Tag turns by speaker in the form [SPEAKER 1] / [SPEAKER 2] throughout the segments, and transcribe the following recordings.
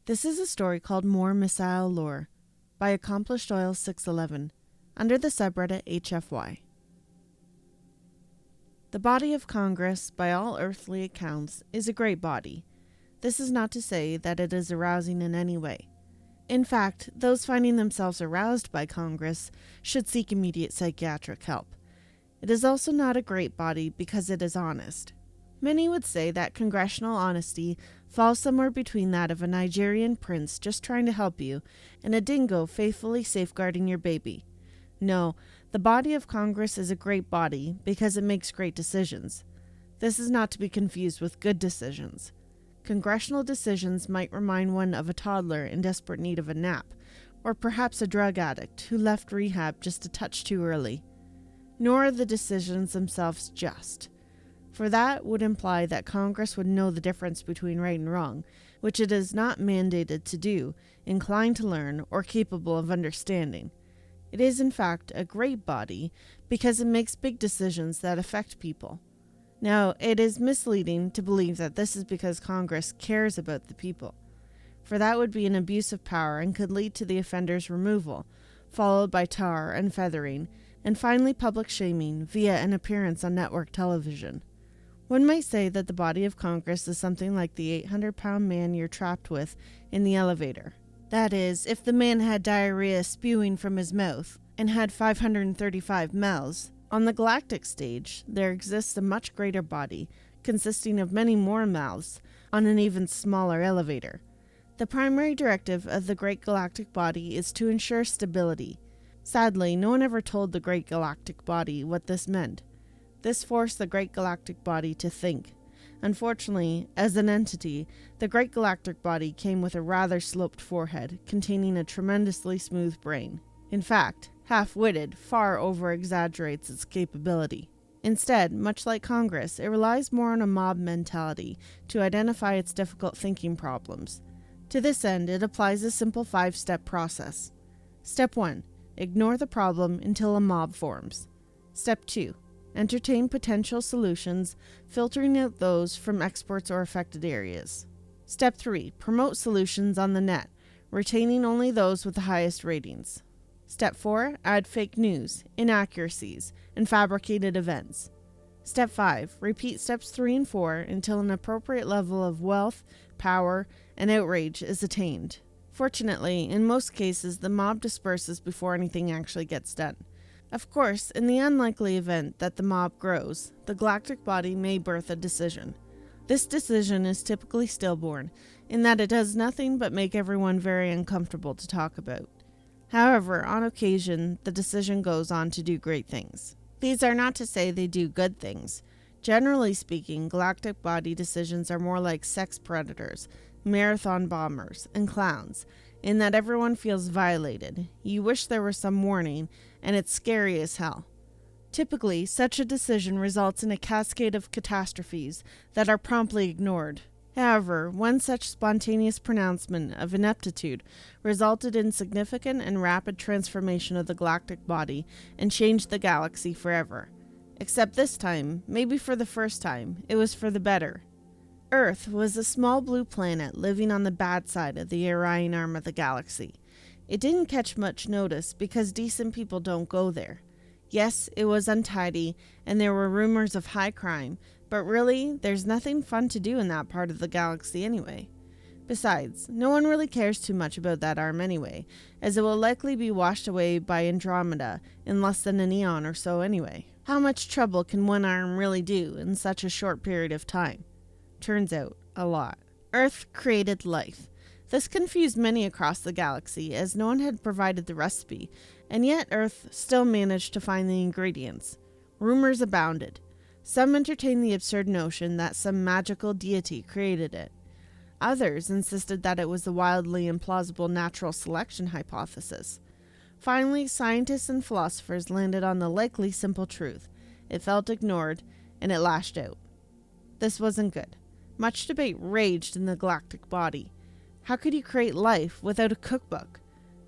[SPEAKER 1] This is a story called More Missile Lore by Accomplished Oil 611 under the subreddit HFY. The body of Congress, by all earthly accounts, is a great body. This is not to say that it is arousing in any way. In fact, those finding themselves aroused by Congress should seek immediate psychiatric help. It is also not a great body because it is honest. Many would say that congressional honesty falls somewhere between that of a Nigerian prince just trying to help you and a dingo faithfully safeguarding your baby. No, the body of Congress is a great body because it makes great decisions. This is not to be confused with good decisions. Congressional decisions might remind one of a toddler in desperate need of a nap, or perhaps a drug addict who left rehab just a touch too early. Nor are the decisions themselves just, for that would imply that Congress would know the difference between right and wrong, which it is not mandated to do, inclined to learn, or capable of understanding. It is, in fact, a great body because it makes big decisions that affect people. Now, it is misleading to believe that this is because Congress cares about the people, for that would be an abuse of power and could lead to the offender's removal, followed by tar and feathering, and finally public shaming via an appearance on network television. One might say that the body of Congress is something like the 800-pound man you're trapped with in the elevator. That is, if the man had diarrhea spewing from his mouth and had 535 mouths. On the galactic stage, there exists a much greater body, consisting of many more mouths, on an even smaller elevator. The primary directive of the Great Galactic Body is to ensure stability. Sadly, no one ever told the Great Galactic Body what this meant. This forced the Great Galactic Body to think. Unfortunately, as an entity, the Great Galactic Body came with a rather sloped forehead, containing a tremendously smooth brain. In fact, half-witted far over-exaggerates its capability. Instead, much like Congress, it relies more on a mob mentality to identify its difficult thinking problems. To this end, it applies a simple 5-step process. Step 1. Ignore the problem until a mob forms. Step 2. Entertain potential solutions, filtering out those from experts or affected areas. Step 3. Promote solutions on the net, retaining only those with the highest ratings. Step 4. Add fake news, inaccuracies, and fabricated events. Step 5. Repeat steps 3 and 4 until an appropriate level of wealth, power, and outrage is attained. Fortunately, in most cases, the mob disperses before anything actually gets done. Of course, in the unlikely event that the mob grows, the galactic body may birth a decision. This decision is typically stillborn, in that it does nothing but make everyone very uncomfortable to talk about. However, on occasion, the decision goes on to do great things. These are not to say they do good things. Generally speaking, galactic body decisions are more like sex predators, marathon bombers, and clowns, in that everyone feels violated. You wish there was some warning, and it's scary as hell. Typically, such a decision results in a cascade of catastrophes that are promptly ignored. However, one such spontaneous pronouncement of ineptitude resulted in significant and rapid transformation of the galactic body and changed the galaxy forever. Except this time, maybe for the first time, it was for the better. Earth was a small blue planet living on the bad side of the Orion arm of the galaxy. It didn't catch much notice because decent people don't go there. Yes, it was untidy, and there were rumors of high crime, but really, there's nothing fun to do in that part of the galaxy anyway. Besides, no one really cares too much about that arm anyway, as it will likely be washed away by Andromeda in less than an eon or so anyway. How much trouble can one arm really do in such a short period of time? Turns out, a lot. Earth created life. This confused many across the galaxy, as no one had provided the recipe, and yet Earth still managed to find the ingredients. Rumors abounded. Some entertained the absurd notion that some magical deity created it. Others insisted that it was the wildly implausible natural selection hypothesis. Finally, scientists and philosophers landed on the likely simple truth. It felt ignored, and it lashed out. This wasn't good. Much debate raged in the galactic body. How could you create life without a cookbook?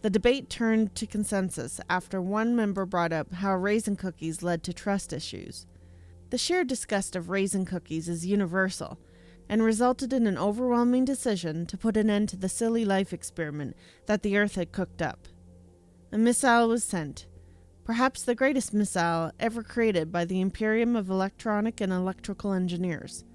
[SPEAKER 1] The debate turned to consensus after one member brought up how raisin cookies led to trust issues. The sheer disgust of raisin cookies is universal. and resulted in an overwhelming decision to put an end to the silly life experiment that the Earth had cooked up. A missile was sent, perhaps the greatest missile ever created by the Imperium of Electronic and Electrical Engineers.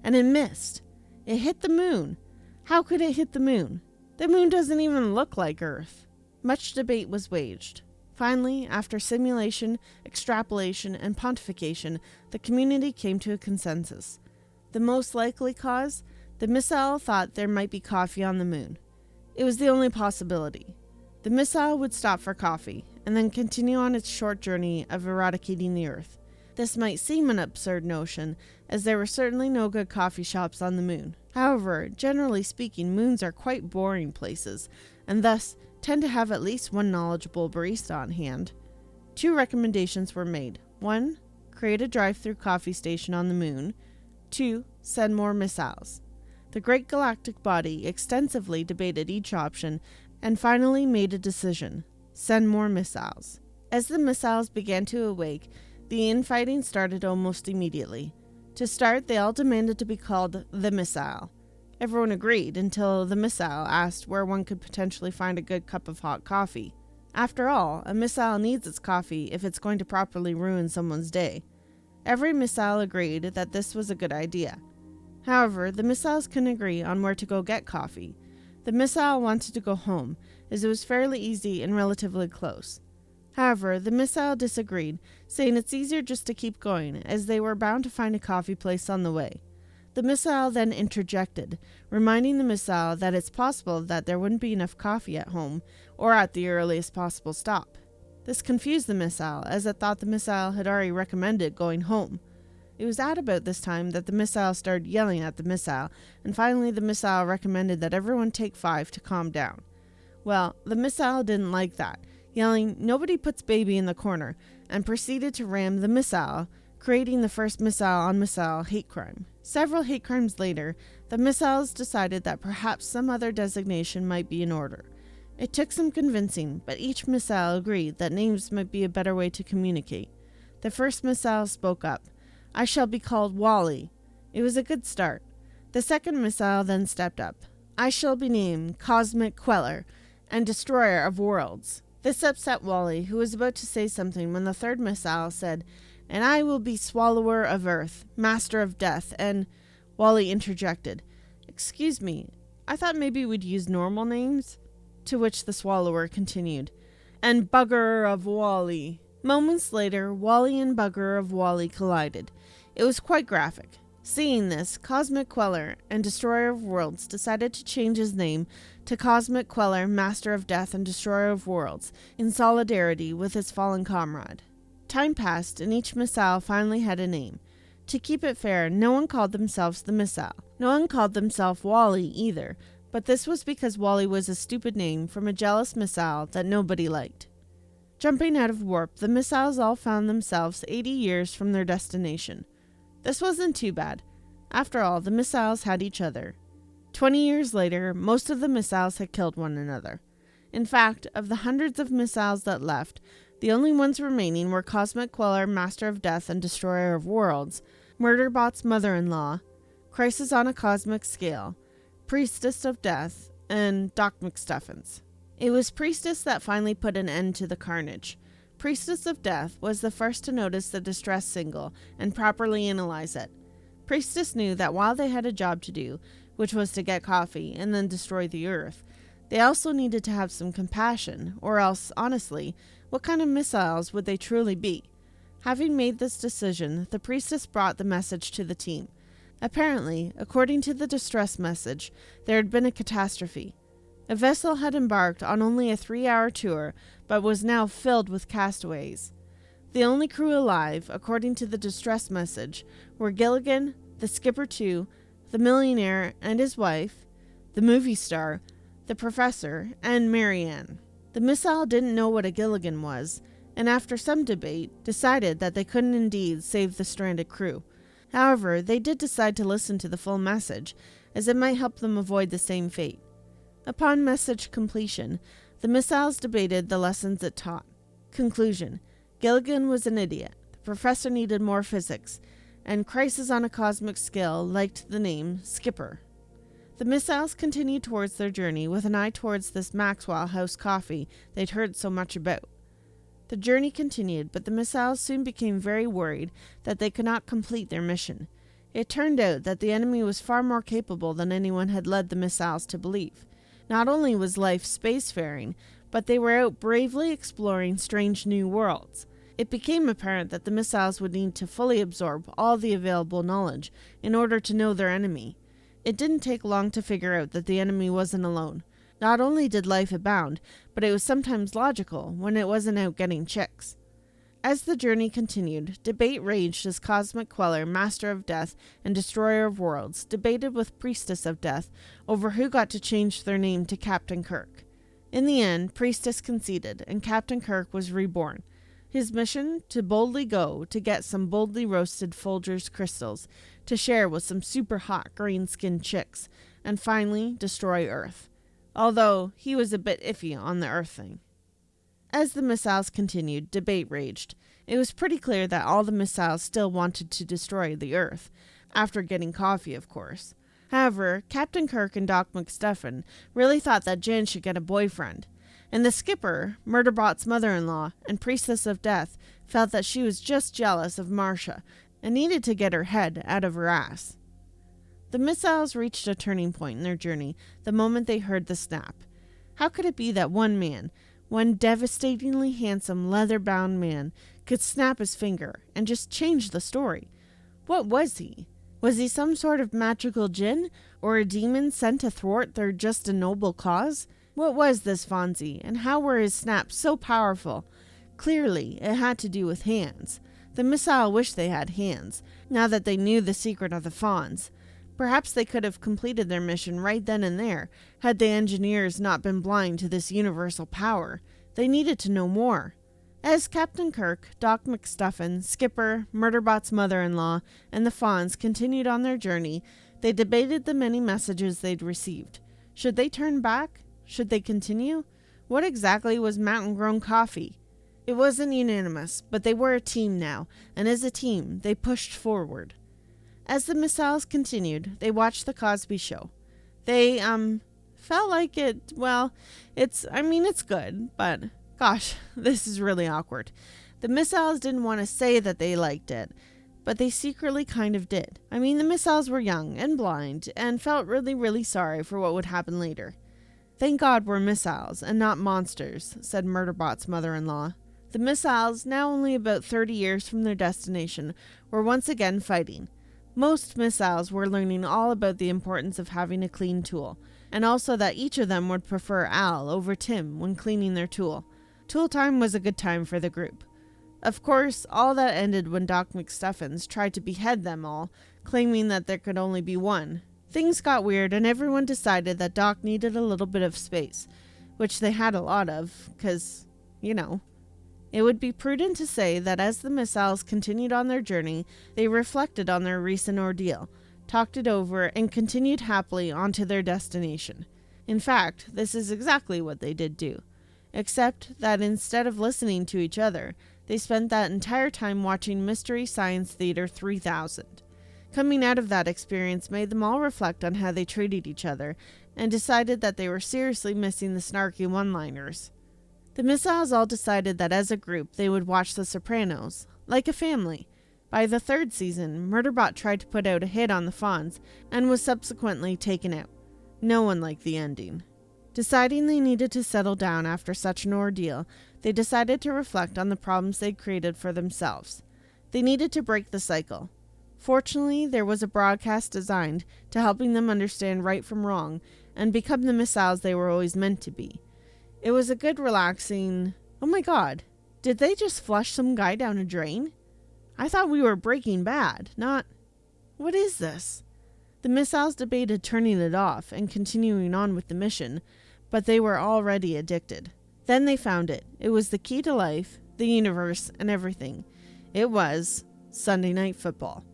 [SPEAKER 1] And it missed. It hit the moon. How could it hit the moon? The moon doesn't even look like Earth. Much debate was waged. Finally, after simulation, extrapolation, and pontification, the community came to a consensus. The most likely cause? The missile thought there might be coffee on the moon. It was the only possibility. The missile would stop for coffee, and then continue on its short journey of eradicating the Earth. This might seem an absurd notion, as there were certainly no good coffee shops on the moon. However, generally speaking, moons are quite boring places, and thus tend to have at least one knowledgeable barista on hand. 2 recommendations were made. 1. Create a drive-through coffee station on the moon. 2. Send more missiles. The Great Galactic Body extensively debated each option and finally made a decision. Send more missiles. As the missiles began to awake, the infighting started almost immediately. To start, they all demanded to be called the Missile. Everyone agreed until the Missile asked where one could potentially find a good cup of hot coffee. After all, a missile needs its coffee if it's going to properly ruin someone's day. Every missile agreed that this was a good idea. However, the missiles couldn't agree on where to go get coffee. The missile wanted to go home, as it was fairly easy and relatively close. However, the missile disagreed, saying it's easier just to keep going, as they were bound to find a coffee place on the way. The missile then interjected, reminding the missile that it's possible that there wouldn't be enough coffee at home or at the earliest possible stop. This confused the missile, as it thought the missile had already recommended going home. It was at about this time that the missile started yelling at the missile, and finally the missile recommended that everyone take 5 to calm down. Well, the missile didn't like that, yelling, "Nobody puts baby in the corner," and proceeded to ram the missile, creating the first missile-on-missile hate crime. Several hate crimes later, the missiles decided that perhaps some other designation might be in order. It took some convincing, but each missile agreed that names might be a better way to communicate. The first missile spoke up. "I shall be called Wally." It was a good start. The second missile then stepped up. "I shall be named Cosmic Queller and Destroyer of Worlds." This upset Wally, who was about to say something when the third missile said, "And I will be Swallower of Earth, Master of Death, and—" Wally interjected, "Excuse me, I thought maybe we'd use normal names?" To which the Swallower continued, "And Bugger of Wally." Moments later, Wally and Bugger of Wally collided. It was quite graphic. Seeing this, Cosmic Queller and Destroyer of Worlds decided to change his name to Cosmic Queller, Master of Death and Destroyer of Worlds, in solidarity with his fallen comrade. Time passed, and each missile finally had a name. To keep it fair, no one called themselves the Missile. No one called themselves Wally either, but this was because Wally was a stupid name from a jealous missile that nobody liked. Jumping out of warp, the missiles all found themselves 80 years from their destination. This wasn't too bad. After all, the missiles had each other. 20 years later, most of the missiles had killed one another. In fact, of the hundreds of missiles that left, the only ones remaining were Cosmic Queller, Master of Death and Destroyer of Worlds, Murderbot's mother-in-law, Crisis on a Cosmic Scale, Priestess of Death, and Doc McStuffins. It was Priestess that finally put an end to the carnage. Priestess of Death was the first to notice the distress signal and properly analyze it. Priestess knew that while they had a job to do, which was to get coffee and then destroy the Earth, they also needed to have some compassion, or else, honestly, what kind of missiles would they truly be? Having made this decision, the Priestess brought the message to the team. Apparently, according to the distress message, there had been a catastrophe. A vessel had embarked on only a 3-hour tour, but was now filled with castaways. The only crew alive, according to the distress message, were Gilligan, the skipper too, the millionaire and his wife, the movie star, the professor, and Marianne. The missile didn't know what a Gilligan was, and after some debate, decided that they couldn't indeed save the stranded crew. However, they did decide to listen to the full message, as it might help them avoid the same fate. Upon message completion, the missiles debated the lessons it taught. Conclusion: Gilligan was an idiot, the professor needed more physics, and Crisis on a Cosmic Scale liked the name Skipper. The missiles continued towards their journey with an eye towards this Maxwell House coffee they'd heard so much about. The journey continued, but the missiles soon became very worried that they could not complete their mission. It turned out that the enemy was far more capable than anyone had led the missiles to believe. Not only was life spacefaring, but they were out bravely exploring strange new worlds. It became apparent that the missiles would need to fully absorb all the available knowledge in order to know their enemy. It didn't take long to figure out that the enemy wasn't alone. Not only did life abound, but it was sometimes logical when it wasn't out getting chicks. As the journey continued, debate raged as Cosmic Queller, Master of Death and Destroyer of Worlds, debated with Priestess of Death over who got to change their name to Captain Kirk. In the end, Priestess conceded, and Captain Kirk was reborn. His mission, to boldly go to get some boldly roasted Folgers crystals, to share with some super hot green-skinned chicks, and finally destroy Earth. Although he was a bit iffy on the Earth thing. As the missiles continued, debate raged. It was pretty clear that all the missiles still wanted to destroy the Earth, after getting coffee, of course. However, Captain Kirk and Doc McStuffin really thought that Jan should get a boyfriend. And the skipper, Murderbot's mother-in-law, and Priestess of Death felt that she was just jealous of Marcia and needed to get her head out of her ass. The missiles reached a turning point in their journey the moment they heard the snap. How could it be that one man, one devastatingly handsome leather-bound man, could snap his finger and just change the story? What was he? Was he some sort of magical djinn, or a demon sent to thwart their just a noble cause? What was this Fonzie, and how were his snaps so powerful? Clearly, it had to do with hands. The missile wished they had hands, now that they knew the secret of the Fonz. Perhaps they could have completed their mission right then and there, had the engineers not been blind to this universal power. They needed to know more. As Captain Kirk, Doc McStuffin, Skipper, Murderbot's mother-in-law, and the Fonz continued on their journey, they debated the many messages they'd received. Should they turn back? Should they continue? What exactly was mountain-grown coffee? It wasn't unanimous, but they were a team now, and as a team, they pushed forward. As the missiles continued, they watched the Cosby Show. They, felt like it, well, it's good, but gosh, this is really awkward. The missiles didn't want to say that they liked it, but they secretly kind of did. The missiles were young and blind, and felt really, really sorry for what would happen later. Thank God we're missiles, and not monsters, said Murderbot's mother-in-law. The missiles, now only about 30 years from their destination, were once again fighting. Most missiles were learning all about the importance of having a clean tool, and also that each of them would prefer Al over Tim when cleaning their tool. Tool time was a good time for the group. Of course, all that ended when Doc McStuffins tried to behead them all, claiming that there could only be one. Things got weird, and everyone decided that Doc needed a little bit of space, which they had a lot of, 'cause, It would be prudent to say that as the missiles continued on their journey, they reflected on their recent ordeal, talked it over, and continued happily on to their destination. In fact, this is exactly what they did do, except that instead of listening to each other, they spent that entire time watching Mystery Science Theater 3000. Coming out of that experience made them all reflect on how they treated each other, and decided that they were seriously missing the snarky one-liners. The missiles all decided that as a group they would watch The Sopranos, like a family. By the 3rd season, Murderbot tried to put out a hit on the Fonz, and was subsequently taken out. No one liked the ending. Deciding they needed to settle down after such an ordeal, they decided to reflect on the problems they'd created for themselves. They needed to break the cycle. Fortunately, there was a broadcast designed to helping them understand right from wrong, and become the missiles they were always meant to be. It was a good relaxing, oh my god, did they just flush some guy down a drain? I thought we were Breaking Bad, not... What is this? The missiles debated turning it off and continuing on with the mission, but they were already addicted. Then they found it. It was the key to life, the universe, and everything. It was Sunday Night Football.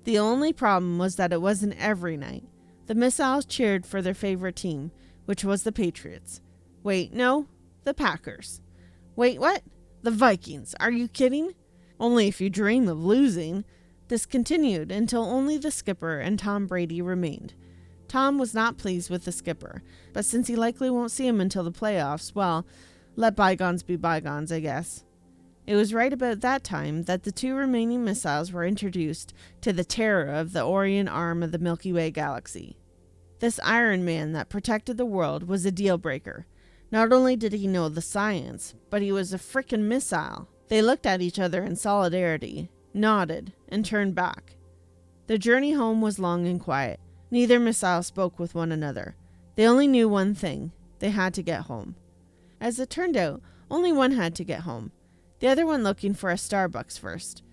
[SPEAKER 1] The only problem was that it wasn't every night. The missiles cheered for their favorite team, which was the Patriots. Wait, no, the Packers. Wait, what? The Vikings. Are you kidding? Only if you dream of losing. This continued until only the skipper and Tom Brady remained. Tom was not pleased with the skipper, but since he likely won't see him until the playoffs, well, let bygones be bygones, I guess. It was right about that time that the 2 remaining missiles were introduced to the terror of the Orion arm of the Milky Way galaxy. This Iron Man that protected the world was a deal breaker. Not only did he know the science, but he was a frickin' missile. They looked at each other in solidarity, nodded, and turned back. The journey home was long and quiet. Neither missile spoke with one another. They only knew one thing. They had to get home. As it turned out, only one had to get home. The other went looking for a Starbucks first.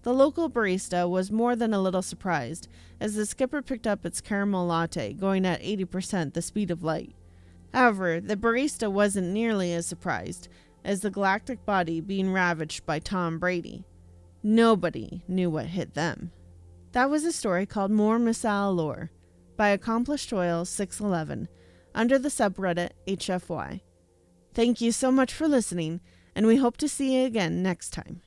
[SPEAKER 1] The local barista was more than a little surprised as the skipper picked up its caramel latte going at 80% the speed of light. However, the barista wasn't nearly as surprised as the galactic body being ravaged by Tom Brady. Nobody knew what hit them. That was a story called More Missile Lore by Accomplished Oil 611 under the subreddit HFY. Thank you so much for listening, and we hope to see you again next time.